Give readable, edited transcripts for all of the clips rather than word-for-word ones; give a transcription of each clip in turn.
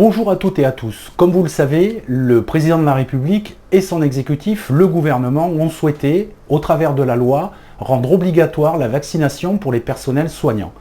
Bonjour à toutes et à tous. Comme vous le savez, le président de la République et son exécutif, le gouvernement, ont souhaité, au travers de la loi, rendre obligatoire la vaccination pour les personnels soignants.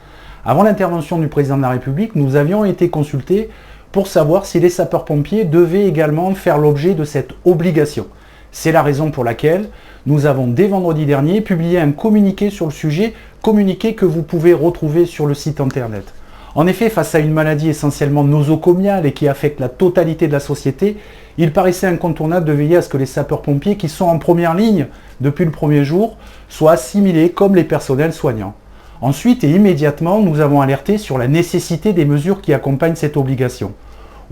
Avant l'intervention du président de la République, nous avions été consultés pour savoir si les sapeurs-pompiers devaient également faire l'objet de cette obligation. C'est la raison pour laquelle nous avons, dès vendredi dernier, publié un communiqué sur le sujet, communiqué que vous pouvez retrouver sur le site internet. En effet, face à une maladie essentiellement nosocomiale et qui affecte la totalité de la société, il paraissait incontournable de veiller à ce que les sapeurs-pompiers qui sont en première ligne depuis le premier jour soient assimilés comme les personnels soignants. Ensuite et immédiatement, nous avons alerté sur la nécessité des mesures qui accompagnent cette obligation.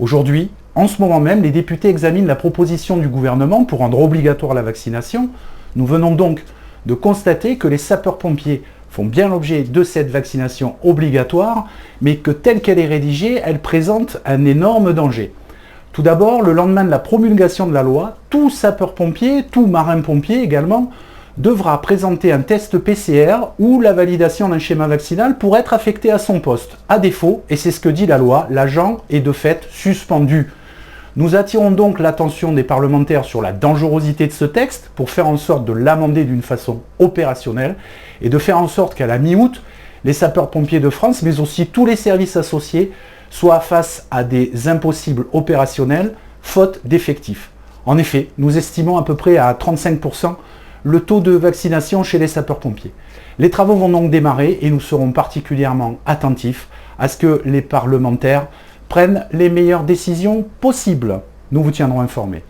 Aujourd'hui, en ce moment même, les députés examinent la proposition du gouvernement pour rendre obligatoire la vaccination. Nous venons donc de constater que les sapeurs-pompiers font bien l'objet de cette vaccination obligatoire, mais que telle qu'elle est rédigée, elle présente un énorme danger. Tout d'abord, le lendemain de la promulgation de la loi, tout sapeur-pompier, tout marin-pompier également, devra présenter un test PCR ou la validation d'un schéma vaccinal pour être affecté à son poste. À défaut, et c'est ce que dit la loi, l'agent est de fait suspendu. Nous attirons donc l'attention des parlementaires sur la dangerosité de ce texte pour faire en sorte de l'amender d'une façon opérationnelle et de faire en sorte qu'à la mi-août, les sapeurs-pompiers de France, mais aussi tous les services associés, soient face à des impossibles opérationnels, faute d'effectifs. En effet, nous estimons à peu près à 35% le taux de vaccination chez les sapeurs-pompiers. Les travaux vont donc démarrer et nous serons particulièrement attentifs à ce que les parlementaires prennent les meilleures décisions possibles. Nous vous tiendrons informés.